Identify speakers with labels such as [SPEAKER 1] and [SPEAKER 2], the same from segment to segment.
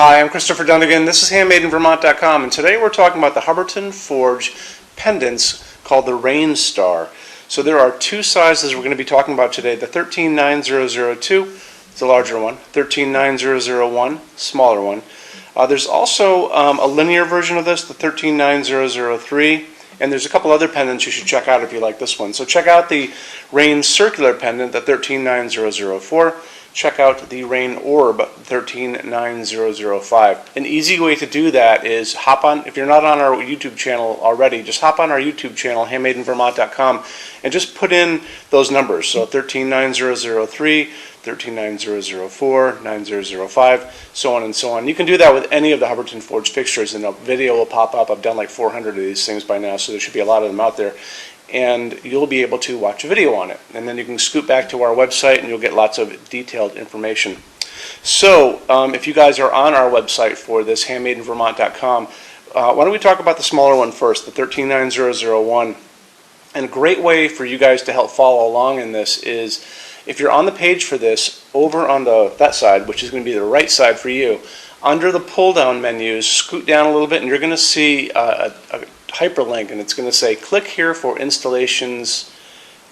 [SPEAKER 1] Hi, I'm Christopher Dunnigan. This is HandmadeInVermont.com, and today we're talking about the Hubbardton Forge pendants called the Rain Star. So there are two sizes we're going to be talking about today. The 139002 is the larger one, 139001, smaller one. There's also a linear version of this, the 139003, and there's a couple other pendants you should check out if you like this one. So check out the Rain Circular pendant, the 139004. Check out the Rain Orb 139005. An easy way to do that is hop on, if you're not on our YouTube channel already, just hop on our YouTube channel, HandmadeInVermont.com, and just put in those numbers. So 139003, 139004, 9005, so on and so on. You can do that with any of the Hubbardton Forge fixtures, and a video will pop up. I've done like 400 of these things by now, so there should be a lot of them out there. And you'll be able to watch a video on it. And then you can scoot back to our website and you'll get lots of detailed information. So if you guys are on our website for this, HandmadeInVermont.com, why don't we talk about the smaller one first, the 139001. And a great way for you guys to help follow along in this is, if you're on the page for this, over on that side, which is going to be the right side for you, under the pull-down menus, scoot down a little bit and you're going to see a hyperlink, and it's going to say click here for installations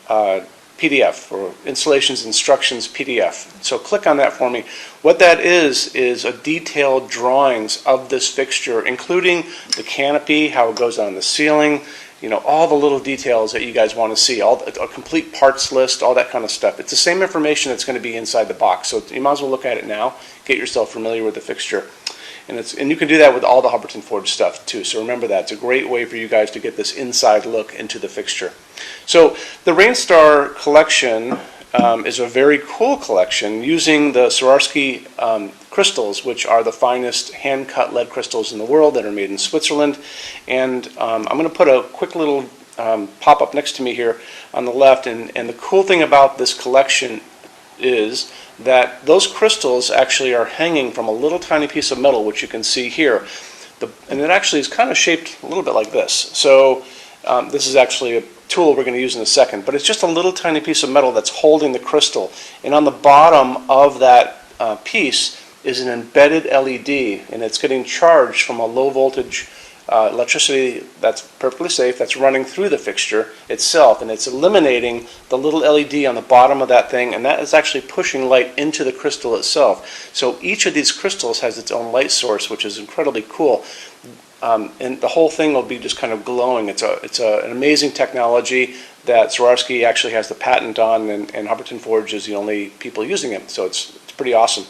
[SPEAKER 1] PDF, or installations instructions PDF. So click on that for me. What that is a detailed drawings of this fixture, including the canopy, how it goes on the ceiling, you know, all the little details that you guys want to see, a complete parts list, all that kind of stuff. It's the same information that's going to be inside the box, so you might as well look at it now, get yourself familiar with the fixture. And you can do that with all the Hubbardton Forge stuff too. So remember that. It's a great way for you guys to get this inside look into the fixture. So the Rain Star collection is a very cool collection using the Swarovski crystals, which are the finest hand-cut lead crystals in the world that are made in Switzerland. And I'm going to put a quick little pop-up next to me here on the left. And the cool thing about this collection is that those crystals actually are hanging from a little tiny piece of metal, which you can see here. And it actually is kind of shaped a little bit like this. So this is actually a tool we're going to use in a second, but it's just a little tiny piece of metal that's holding the crystal. And on the bottom of that piece is an embedded LED, and it's getting charged from a low voltage electricity that's perfectly safe, that's running through the fixture itself, and it's eliminating the little LED on the bottom of that thing, and that is actually pushing light into the crystal itself. So each of these crystals has its own light source, which is incredibly cool. And the whole thing will be just kind of glowing. It's an amazing technology that Swarovski actually has the patent on, and Hubbardton Forge is the only people using it, so it's pretty awesome.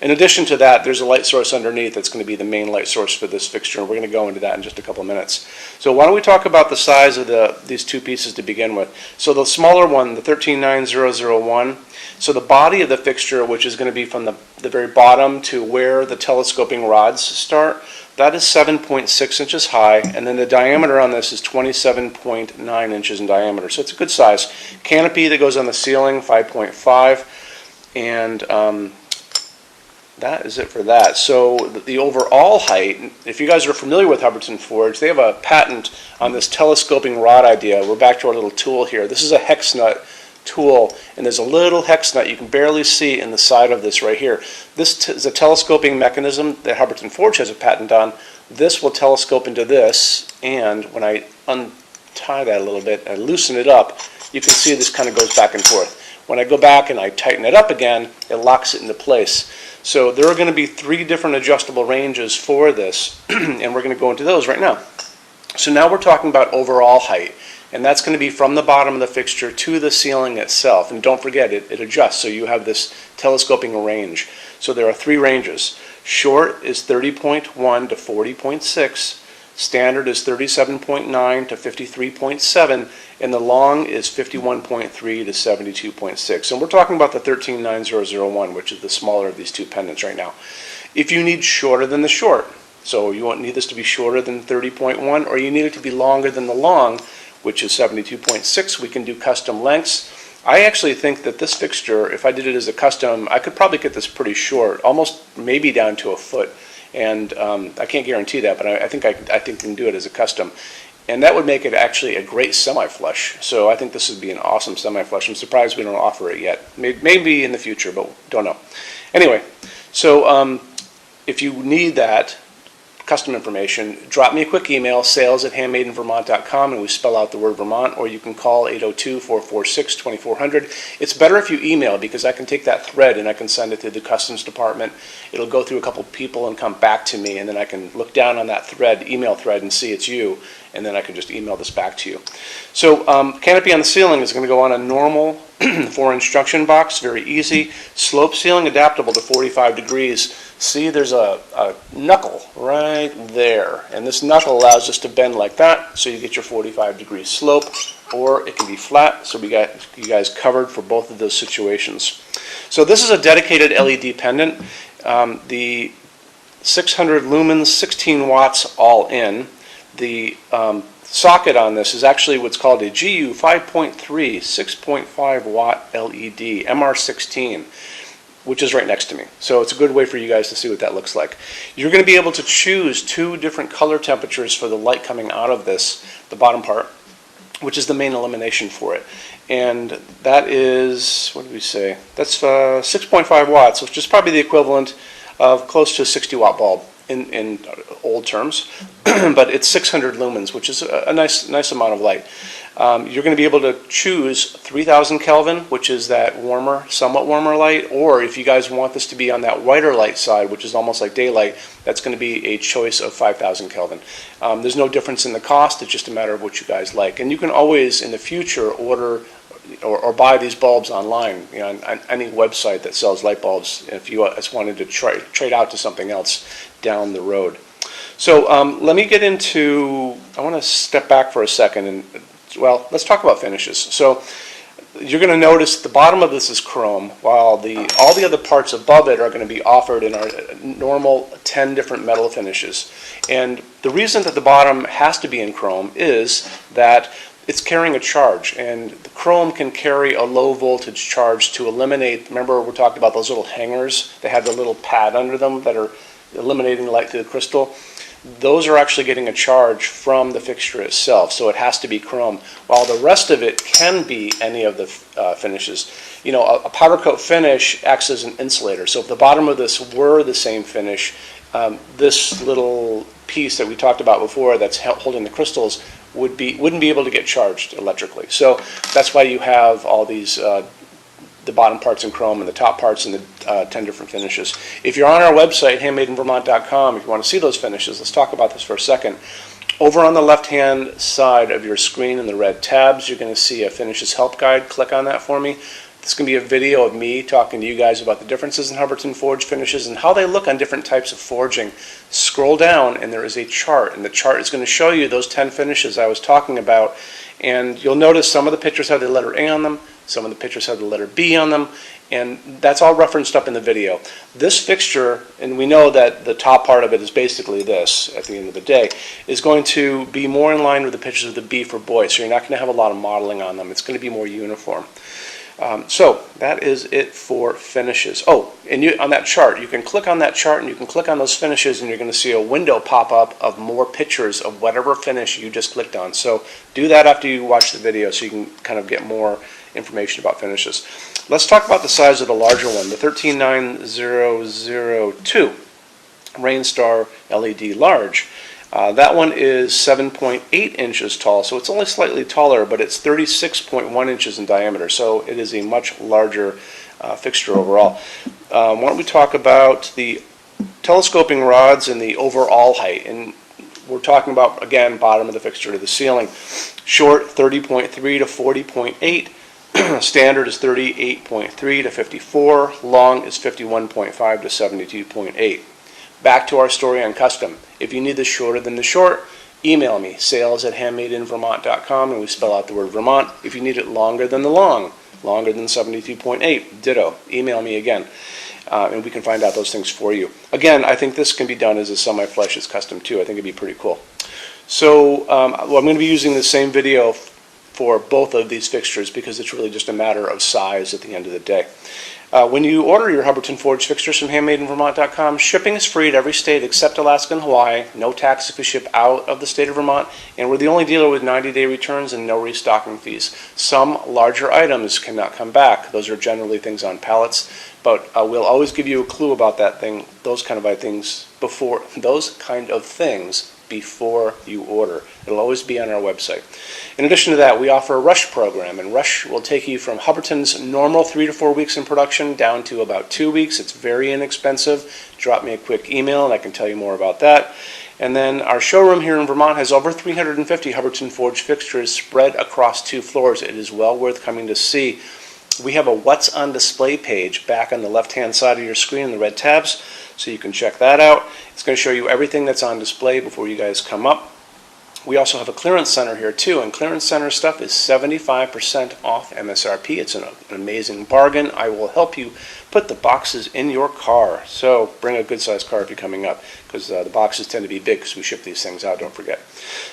[SPEAKER 1] In addition to that, there's a light source underneath that's going to be the main light source for this fixture, and we're going to go into that in just a couple of minutes. So why don't we talk about the size of these two pieces to begin with. So the smaller one, the 139001, so the body of the fixture, which is going to be from the very bottom to where the telescoping rods start, that is 7.6 inches high, and then the diameter on this is 27.9 inches in diameter. So it's a good size. Canopy that goes on the ceiling, 5.5, and that is it for that. So the overall height, if you guys are familiar with Hubbardton Forge, they have a patent on this telescoping rod idea. We're back to our little tool here. This is a hex nut tool, and there's a little hex nut you can barely see in the side of this right here. This is a telescoping mechanism that Hubbardton Forge has a patent on. This will telescope into this, and when I untie that a little bit and loosen it up, you can see this kind of goes back and forth. When I go back and I tighten it up again, it locks it into place. So there are going to be 3 different adjustable ranges for this, and we're going to go into those right now. So now we're talking about overall height, and that's going to be from the bottom of the fixture to the ceiling itself. And don't forget, it adjusts, so you have this telescoping range. So there are 3 ranges. Short is 30.1 to 40.6. Standard is 37.9 to 53.7, and the long is 51.3 to 72.6. And we're talking about the 139001, which is the smaller of these two pendants right now. If you need shorter than the short, so you won't need this to be shorter than 30.1, or you need it to be longer than the long, which is 72.6, we can do custom lengths. I actually think that this fixture, if I did it as a custom, I could probably get this pretty short, almost maybe down to a foot. And I can't guarantee that, but I think I can do it as a custom. And that would make it actually a great semi-flush. So I think this would be an awesome semi-flush. I'm surprised we don't offer it yet. Maybe in the future, but don't know. Anyway, so if you need that custom information, drop me a quick email, sales@HandmadeInVermont.com, and we spell out the word Vermont, or you can call 802-446-2400. It's better if you email, because I can take that thread and I can send it to the customs department. It'll go through a couple people and come back to me, and then I can look down on that thread, email thread, and see it's you, and then I can just email this back to you. So canopy on the ceiling is going to go on a normal 4-inch junction box, very easy. Slope ceiling, adaptable to 45 degrees. See, there's a knuckle right there, and this knuckle allows us to bend like that, so you get your 45-degree slope, or it can be flat, so we got you guys covered for both of those situations. So this is a dedicated LED pendant. The 600 lumens, 16 watts all in. The socket on this is actually what's called a GU 5.3 6.5 watt LED MR16, which is right next to me. So it's a good way for you guys to see what that looks like. You're going to be able to choose 2 different color temperatures for the light coming out of this, the bottom part, which is the main illumination for it. And that is, what did we say? That's 6.5 watts, which is probably the equivalent of close to a 60 watt bulb in old terms, but it's 600 lumens, which is a nice amount of light. You're going to be able to choose 3000 Kelvin, which is that warmer, somewhat warmer light, or if you guys want this to be on that whiter light side, which is almost like daylight, that's going to be a choice of 5000 Kelvin. There's no difference in the cost, it's just a matter of what you guys like. And you can always, in the future, order or buy these bulbs online, you know, on any website that sells light bulbs, if you just wanted to trade out to something else down the road. So let me get into, I want to step back for a second and, well, let's talk about finishes. So you're going to notice the bottom of this is chrome, while all the other parts above it are going to be offered in our normal 10 different metal finishes. And the reason that the bottom has to be in chrome is that it's carrying a charge, and the chrome can carry a low voltage charge to eliminate, remember we talked about those little hangers, they have the little pad under them that are eliminating light through the crystal. Those are actually getting a charge from the fixture itself, so it has to be chrome, while the rest of it can be any of the finishes. You know, a powder coat finish acts as an insulator, so if the bottom of this were the same finish, this little piece that we talked about before that's holding the crystals wouldn't be able to get charged electrically. So that's why you have all these the bottom parts in chrome and the top parts in the 10 different finishes. If you're on our website, HandmadeInVermont.com, if you want to see those finishes, let's talk about this for a second. Over on the left-hand side of your screen in the red tabs, you're going to see a finishes help guide. Click on that for me. This is going to be a video of me talking to you guys about the differences in Hubbardton forged finishes and how they look on different types of forging. Scroll down and there is a chart, and the chart is going to show you those 10 finishes I was talking about. And you'll notice some of the pictures have the letter A on them, some of the pictures have the letter B on them, and that's all referenced up in the video. This fixture, and we know that the top part of it is basically this at the end of the day, is going to be more in line with the pictures of the B for boy, so you're not going to have a lot of modeling on them. It's going to be more uniform. So that is it for finishes. Oh, and on that chart, you can click on that chart and you can click on those finishes, and you're going to see a window pop up of more pictures of whatever finish you just clicked on. So do that after you watch the video so you can kind of get more information about finishes. Let's talk about the size of the larger one, the 139002 Rainstar LED Large. That one is 7.8 inches tall, so it's only slightly taller, but it's 36.1 inches in diameter, so it is a much larger fixture overall. Why don't we talk about the telescoping rods and the overall height? And we're talking about, again, bottom of the fixture to the ceiling. Short, 30.3 to 40.8. Standard is 38.3 to 54. Long is 51.5 to 72.8. Back to our story on custom. If you need this shorter than the short, email me, sales@HandmadeInVermont.com, and we spell out the word Vermont. If you need it longer than the long, longer than 72.8, ditto, email me again, and we can find out those things for you. Again, I think this can be done as a semi-flush as custom too. I think it'd be pretty cool. So well, I'm going to be using the same video for both of these fixtures because it's really just a matter of size at the end of the day. When you order your Hubbardton forged fixtures from HandmadeInVermont.com, shipping is free to every state except Alaska and Hawaii. No tax if you ship out of the state of Vermont, and we're the only dealer with 90-day returns and no restocking fees. Some larger items cannot come back. Those are generally things on pallets, but we'll always give you a clue about that thing, those kind of things before you order. It'll always be on our website. In addition to that, we offer a Rush program, and Rush will take you from Hubbardton's normal 3 to 4 weeks in production down to about 2 weeks. It's very inexpensive. Drop me a quick email and I can tell you more about that. And then our showroom here in Vermont has over 350 Hubbardton forged fixtures spread across 2 floors. It is well worth coming to see. We have a What's on Display page back on the left-hand side of your screen in the red tabs, so you can check that out. It's going to show you everything that's on display before you guys come up. We also have a clearance center here too, and clearance center stuff is 75% off MSRP. It's an amazing bargain. I will help you put the boxes in your car. So bring a good sized car if you're coming up, because the boxes tend to be big because we ship these things out, don't forget.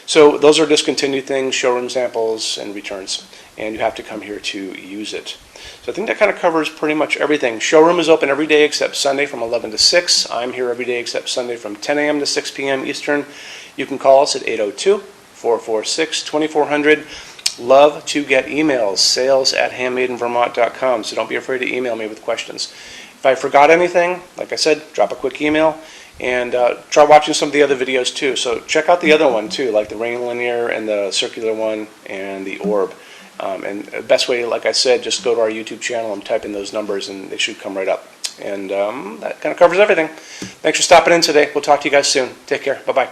[SPEAKER 1] So those are discontinued things, showroom samples, and returns, and you have to come here to use it. So I think that kind of covers pretty much everything. Showroom is open every day except Sunday from 11 to 6. I'm here every day except Sunday from 10 a.m. to 6 p.m. Eastern. You can call us at 802-446-2400. Love to get emails, sales@HandmadeInVermont.com. So don't be afraid to email me with questions. If I forgot anything, like I said, drop a quick email. And try watching some of the other videos too. So check out the other one too, like the rain linear and the circular one and the orb. And the best way, like I said, just go to our YouTube channel and type in those numbers and they should come right up. And that kind of covers everything. Thanks for stopping in today. We'll talk to you guys soon. Take care. Bye-bye.